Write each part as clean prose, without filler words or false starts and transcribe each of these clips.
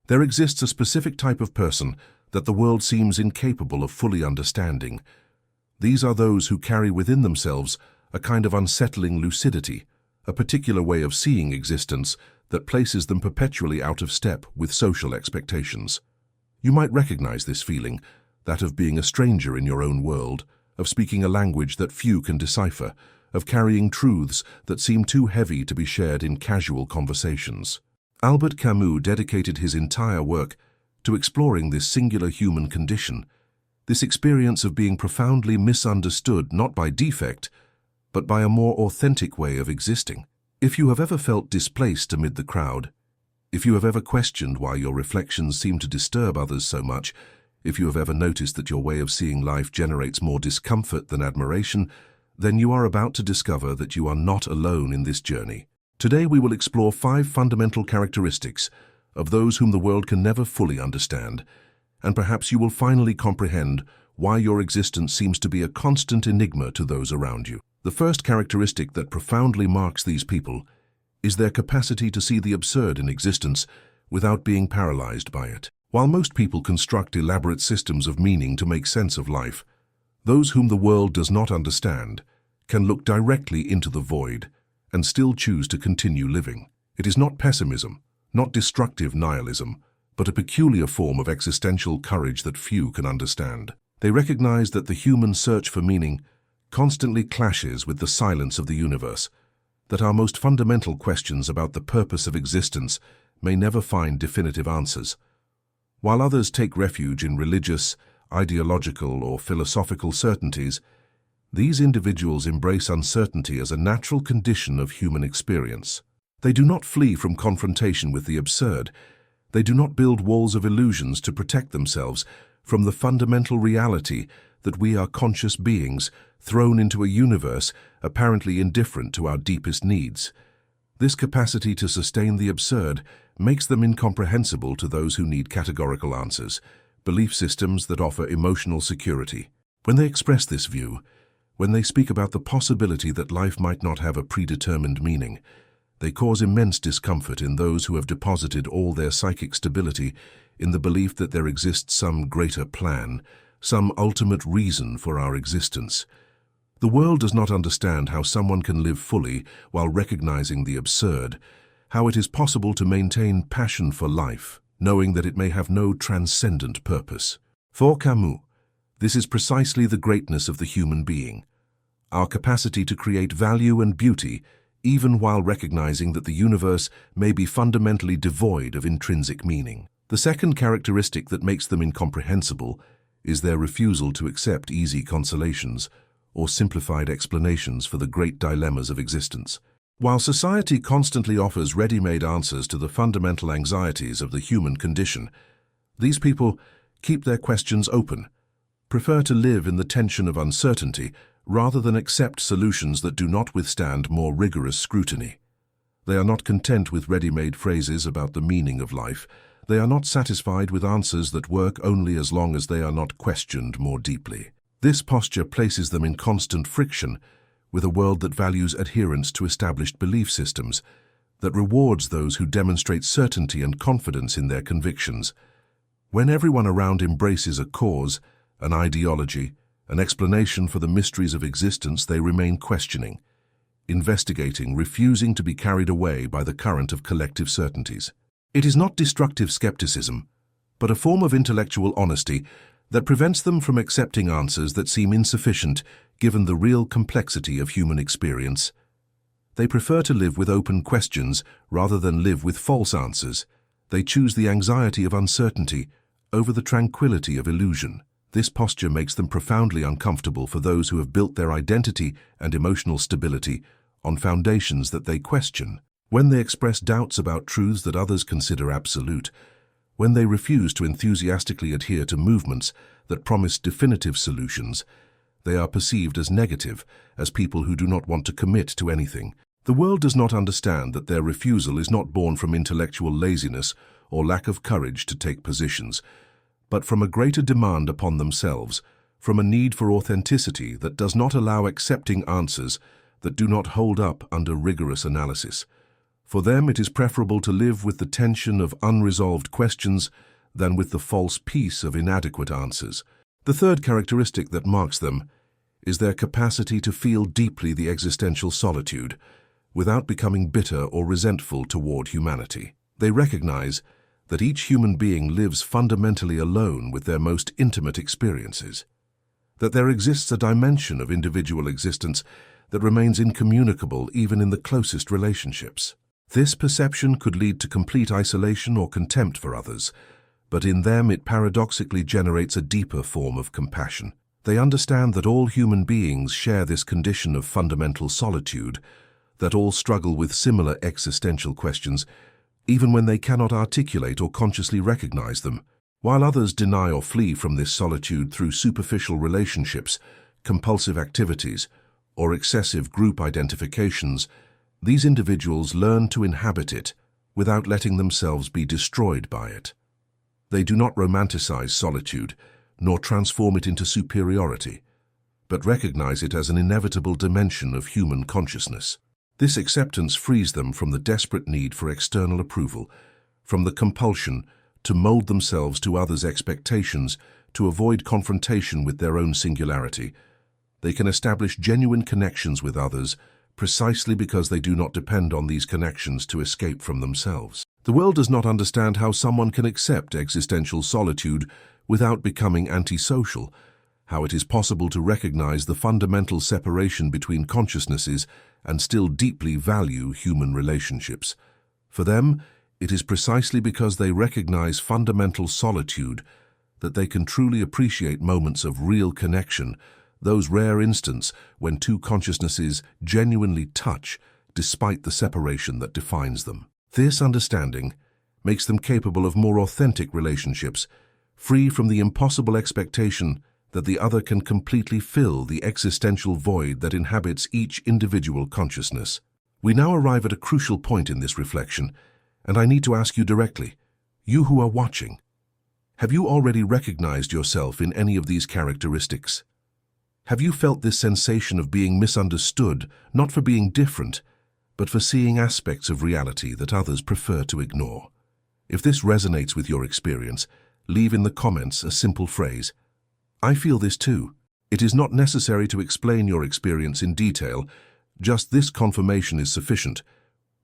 There exists a specific type of person that the world seems incapable of fully understanding. These are those who carry within themselves a kind of unsettling lucidity, a particular way of seeing existence that places them perpetually out of step with social expectations. You might recognize this feeling, that of being a stranger in your own world, of speaking a language that few can decipher, of carrying truths that seem too heavy to be shared in casual conversations. Albert Camus dedicated his entire work to exploring this singular human condition, this experience of being profoundly misunderstood not by defect, but by a more authentic way of existing. If you have ever felt displaced amid the crowd, if you have ever questioned why your reflections seem to disturb others so much, if you have ever noticed that your way of seeing life generates more discomfort than admiration, then you are about to discover that you are not alone in this journey. Today we will explore 5 fundamental characteristics of those whom the world can never fully understand, and perhaps you will finally comprehend why your existence seems to be a constant enigma to those around you. The first characteristic that profoundly marks these people is their capacity to see the absurd in existence without being paralyzed by it. While most people construct elaborate systems of meaning to make sense of life, those whom the world does not understand can look directly into the void and still choose to continue living. It is not pessimism, not destructive nihilism, but a peculiar form of existential courage that few can understand. They recognize that the human search for meaning constantly clashes with the silence of the universe, that our most fundamental questions about the purpose of existence may never find definitive answers. While others take refuge in religious, ideological, or philosophical certainties, these individuals embrace uncertainty as a natural condition of human experience. They do not flee from confrontation with the absurd. They do not build walls of illusions to protect themselves from the fundamental reality that we are conscious beings thrown into a universe apparently indifferent to our deepest needs. This capacity to sustain the absurd makes them incomprehensible to those who need categorical answers, belief systems that offer emotional security. When they express this view, when they speak about the possibility that life might not have a predetermined meaning, they cause immense discomfort in those who have deposited all their psychic stability in the belief that there exists some greater plan, some ultimate reason for our existence. The world does not understand how someone can live fully while recognizing the absurd, how it is possible to maintain passion for life, knowing that it may have no transcendent purpose. For Camus, this is precisely the greatness of the human being, our capacity to create value and beauty even while recognizing that the universe may be fundamentally devoid of intrinsic meaning. The second characteristic that makes them incomprehensible is their refusal to accept easy consolations or simplified explanations for the great dilemmas of existence. While society constantly offers ready-made answers to the fundamental anxieties of the human condition, these people keep their questions open, prefer to live in the tension of uncertainty rather than accept solutions that do not withstand more rigorous scrutiny. They are not content with ready-made phrases about the meaning of life. They are not satisfied with answers that work only as long as they are not questioned more deeply. This posture places them in constant friction with a world that values adherence to established belief systems, that rewards those who demonstrate certainty and confidence in their convictions. When everyone around embraces a cause, an ideology, an explanation for the mysteries of existence, they remain questioning, investigating, refusing to be carried away by the current of collective certainties. It is not destructive skepticism, but a form of intellectual honesty that prevents them from accepting answers that seem insufficient given the real complexity of human experience. They prefer to live with open questions rather than live with false answers. They choose the anxiety of uncertainty over the tranquility of illusion. This posture makes them profoundly uncomfortable for those who have built their identity and emotional stability on foundations that they question. When they express doubts about truths that others consider absolute, when they refuse to enthusiastically adhere to movements that promise definitive solutions, they are perceived as negative, as people who do not want to commit to anything. The world does not understand that their refusal is not born from intellectual laziness or lack of courage to take positions, but from a greater demand upon themselves, from a need for authenticity that does not allow accepting answers that do not hold up under rigorous analysis. For them, it is preferable to live with the tension of unresolved questions than with the false peace of inadequate answers. The third characteristic that marks them is their capacity to feel deeply the existential solitude without becoming bitter or resentful toward humanity. They recognize that each human being lives fundamentally alone with their most intimate experiences, that there exists a dimension of individual existence that remains incommunicable even in the closest relationships. This perception could lead to complete isolation or contempt for others, but in them it paradoxically generates a deeper form of compassion. They understand that all human beings share this condition of fundamental solitude, that all struggle with similar existential questions, even when they cannot articulate or consciously recognize them. While others deny or flee from this solitude through superficial relationships, compulsive activities, or excessive group identifications, these individuals learn to inhabit it without letting themselves be destroyed by it. They do not romanticize solitude, nor transform it into superiority, but recognize it as an inevitable dimension of human consciousness. This acceptance frees them from the desperate need for external approval, from the compulsion to mold themselves to others' expectations to avoid confrontation with their own singularity. They can establish genuine connections with others precisely because they do not depend on these connections to escape from themselves. The world does not understand how someone can accept existential solitude without becoming antisocial, how it is possible to recognize the fundamental separation between consciousnesses and still deeply value human relationships. For them, it is precisely because they recognize fundamental solitude that they can truly appreciate moments of real connection, those rare instants when two consciousnesses genuinely touch despite the separation that defines them. This understanding makes them capable of more authentic relationships, free from the impossible expectation that the other can completely fill the existential void that inhabits each individual consciousness. We now arrive at a crucial point in this reflection, and I need to ask you directly, you who are watching, have you already recognized yourself in any of these characteristics? Have you felt this sensation of being misunderstood, not for being different, but for seeing aspects of reality that others prefer to ignore? If this resonates with your experience, leave in the comments a simple phrase, "I feel this too." It is not necessary to explain your experience in detail, just this confirmation is sufficient.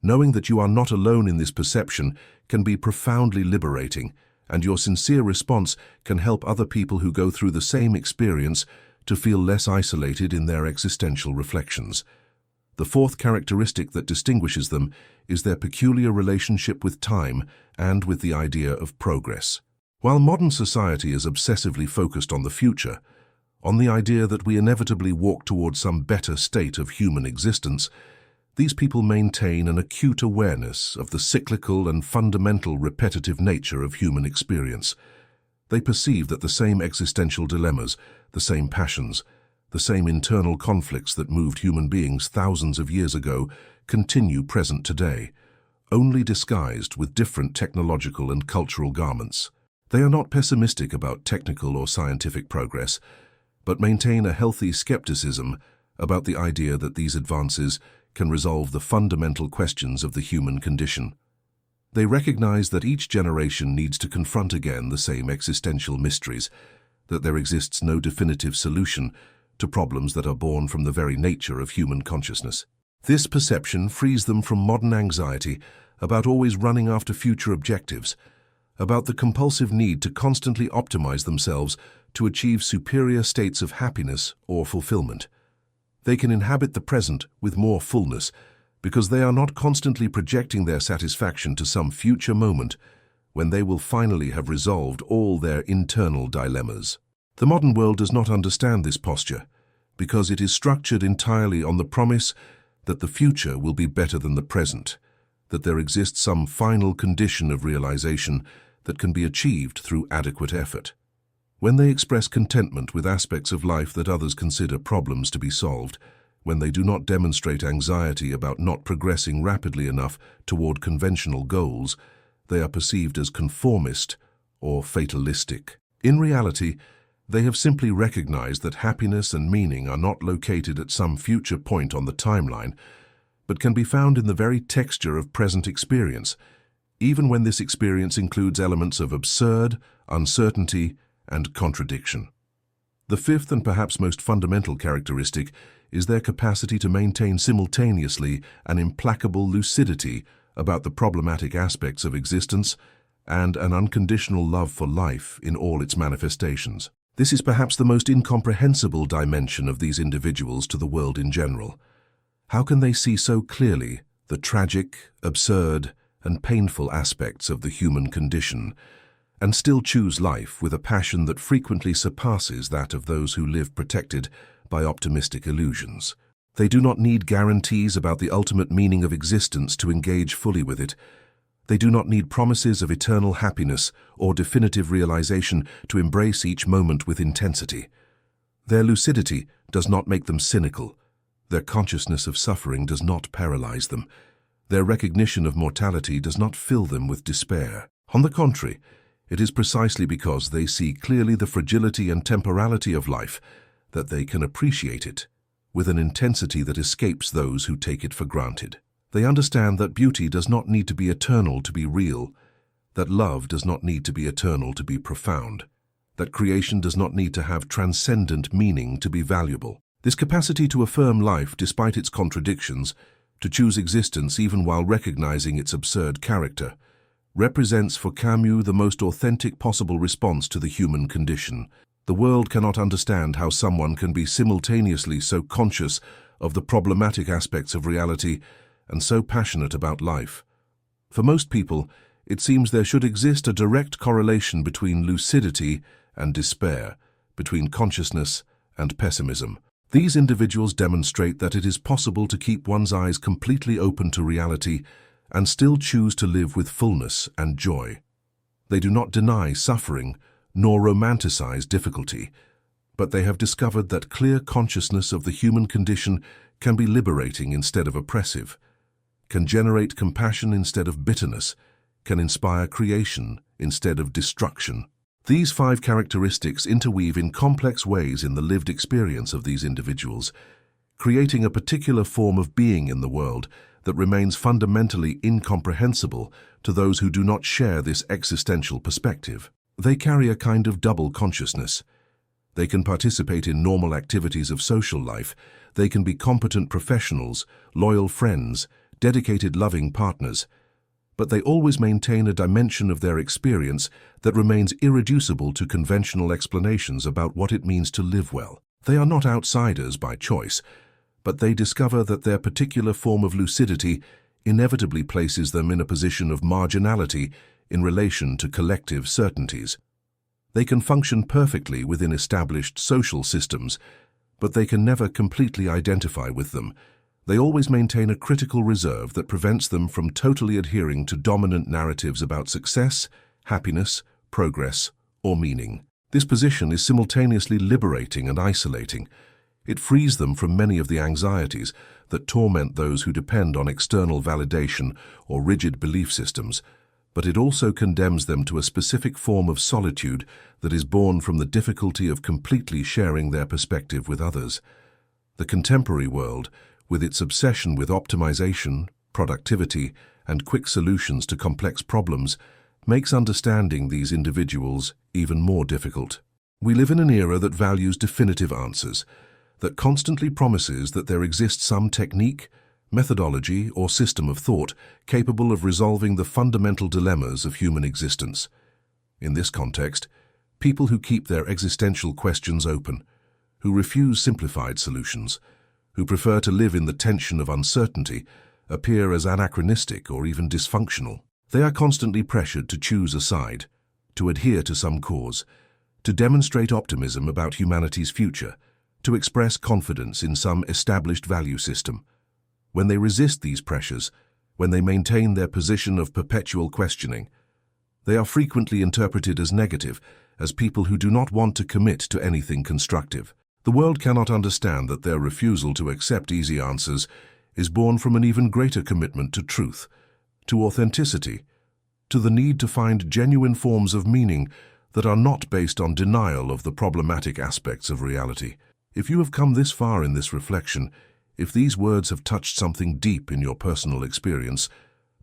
Knowing that you are not alone in this perception can be profoundly liberating, and your sincere response can help other people who go through the same experience to feel less isolated in their existential reflections. The fourth characteristic that distinguishes them is their peculiar relationship with time and with the idea of progress. While modern society is obsessively focused on the future, on the idea that we inevitably walk towards some better state of human existence, these people maintain an acute awareness of the cyclical and fundamental repetitive nature of human experience. They perceive that the same existential dilemmas, the same passions, the same internal conflicts that moved human beings thousands of years ago continue present today, only disguised with different technological and cultural garments. They are not pessimistic about technical or scientific progress, but maintain a healthy skepticism about the idea that these advances can resolve the fundamental questions of the human condition. They recognize that each generation needs to confront again the same existential mysteries, that there exists no definitive solution to problems that are born from the very nature of human consciousness. This perception frees them from modern anxiety about always running after future objectives, about the compulsive need to constantly optimize themselves to achieve superior states of happiness or fulfillment. They can inhabit the present with more fullness because they are not constantly projecting their satisfaction to some future moment when they will finally have resolved all their internal dilemmas. The modern world does not understand this posture because it is structured entirely on the promise that the future will be better than the present, that there exists some final condition of realization that can be achieved through adequate effort. When they express contentment with aspects of life that others consider problems to be solved, when they do not demonstrate anxiety about not progressing rapidly enough toward conventional goals, they are perceived as conformist or fatalistic. In reality, they have simply recognized that happiness and meaning are not located at some future point on the timeline, but can be found in the very texture of present experience, even when this experience includes elements of absurd, uncertainty, and contradiction. The fifth and perhaps most fundamental characteristic is their capacity to maintain simultaneously an implacable lucidity about the problematic aspects of existence and an unconditional love for life in all its manifestations. This is perhaps the most incomprehensible dimension of these individuals to the world in general. How can they see so clearly the tragic, absurd, and painful aspects of the human condition, and still choose life with a passion that frequently surpasses that of those who live protected by optimistic illusions? They do not need guarantees about the ultimate meaning of existence to engage fully with it. They do not need promises of eternal happiness or definitive realization to embrace each moment with intensity. Their lucidity does not make them cynical. Their consciousness of suffering does not paralyze them. Their recognition of mortality does not fill them with despair. On the contrary, it is precisely because they see clearly the fragility and temporality of life that they can appreciate it with an intensity that escapes those who take it for granted. They understand that beauty does not need to be eternal to be real, that love does not need to be eternal to be profound, that creation does not need to have transcendent meaning to be valuable. This capacity to affirm life despite its contradictions, to choose existence even while recognizing its absurd character, represents for Camus the most authentic possible response to the human condition. The world cannot understand how someone can be simultaneously so conscious of the problematic aspects of reality and so passionate about life. For most people, it seems there should exist a direct correlation between lucidity and despair, between consciousness and pessimism. These individuals demonstrate that it is possible to keep one's eyes completely open to reality and still choose to live with fullness and joy. They do not deny suffering nor romanticize difficulty, but they have discovered that clear consciousness of the human condition can be liberating instead of oppressive, can generate compassion instead of bitterness, can inspire creation instead of destruction. These 5 characteristics interweave in complex ways in the lived experience of these individuals, creating a particular form of being in the world that remains fundamentally incomprehensible to those who do not share this existential perspective. They carry a kind of double consciousness. They can participate in normal activities of social life. They can be competent professionals, loyal friends, dedicated loving partners. But they always maintain a dimension of their experience that remains irreducible to conventional explanations about what it means to live well. They are not outsiders by choice, but they discover that their particular form of lucidity inevitably places them in a position of marginality in relation to collective certainties. They can function perfectly within established social systems, but they can never completely identify with them. They always maintain a critical reserve that prevents them from totally adhering to dominant narratives about success, happiness, progress, or meaning. This position is simultaneously liberating and isolating. It frees them from many of the anxieties that torment those who depend on external validation or rigid belief systems, but it also condemns them to a specific form of solitude that is born from the difficulty of completely sharing their perspective with others. The contemporary world, with its obsession with optimization, productivity, and quick solutions to complex problems, makes understanding these individuals even more difficult. We live in an era that values definitive answers, that constantly promises that there exists some technique, methodology, or system of thought capable of resolving the fundamental dilemmas of human existence. In this context, people who keep their existential questions open, who refuse simplified solutions, who prefer to live in the tension of uncertainty, appear as anachronistic or even dysfunctional. They are constantly pressured to choose a side, to adhere to some cause, to demonstrate optimism about humanity's future, to express confidence in some established value system. When they resist these pressures, when they maintain their position of perpetual questioning, they are frequently interpreted as negative, as people who do not want to commit to anything constructive. The world cannot understand that their refusal to accept easy answers is born from an even greater commitment to truth, to authenticity, to the need to find genuine forms of meaning that are not based on denial of the problematic aspects of reality. If you have come this far in this reflection, If these words have touched something deep in your personal experience,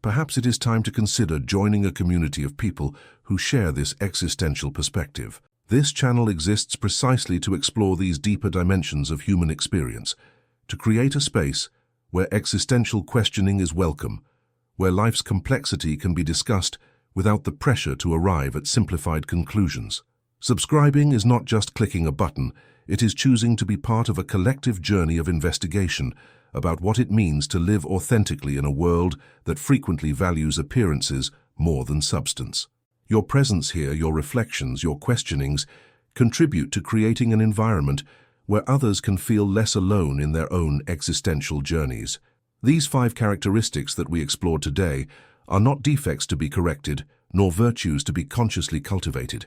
perhaps it is time to consider joining a community of people who share this existential perspective. This channel exists precisely to explore these deeper dimensions of human experience, to create a space where existential questioning is welcome, where life's complexity can be discussed without the pressure to arrive at simplified conclusions. Subscribing is not just clicking a button, it is choosing to be part of a collective journey of investigation about what it means to live authentically in a world that frequently values appearances more than substance. Your presence here, your reflections, your questionings contribute to creating an environment where others can feel less alone in their own existential journeys. These 5 characteristics that we explored today are not defects to be corrected, nor virtues to be consciously cultivated.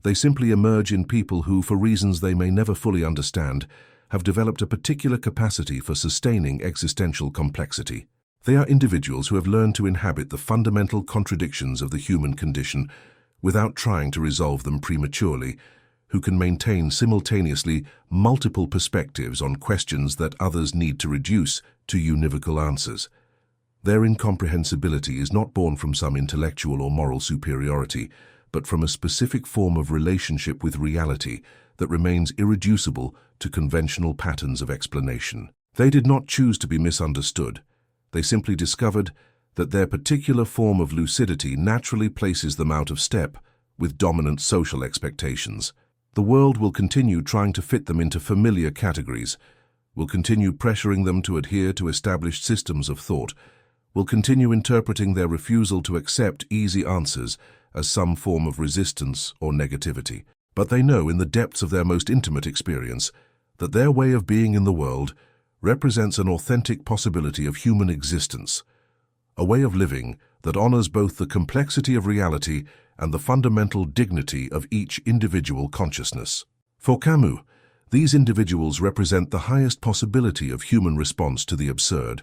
They simply emerge in people who, for reasons they may never fully understand, have developed a particular capacity for sustaining existential complexity. They are individuals who have learned to inhabit the fundamental contradictions of the human condition without trying to resolve them prematurely, who can maintain simultaneously multiple perspectives on questions that others need to reduce to univocal answers. Their incomprehensibility is not born from some intellectual or moral superiority, but from a specific form of relationship with reality that remains irreducible to conventional patterns of explanation. They did not choose to be misunderstood. They simply discovered that their particular form of lucidity naturally places them out of step with dominant social expectations. The world will continue trying to fit them into familiar categories, will continue pressuring them to adhere to established systems of thought, will continue interpreting their refusal to accept easy answers as some form of resistance or negativity. But they know in the depths of their most intimate experience that their way of being in the world represents an authentic possibility of human existence, a way of living that honors both the complexity of reality and the fundamental dignity of each individual consciousness. For Camus, these individuals represent the highest possibility of human response to the absurd,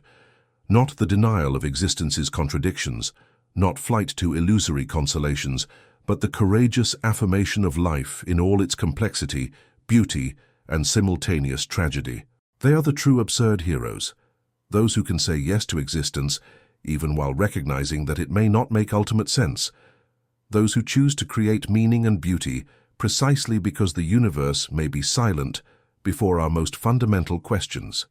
not the denial of existence's contradictions, not flight to illusory consolations, but the courageous affirmation of life in all its complexity, beauty, and simultaneous tragedy. They are the true absurd heroes, those who can say yes to existence even while recognizing that it may not make ultimate sense, those who choose to create meaning and beauty precisely because the universe may be silent before our most fundamental questions.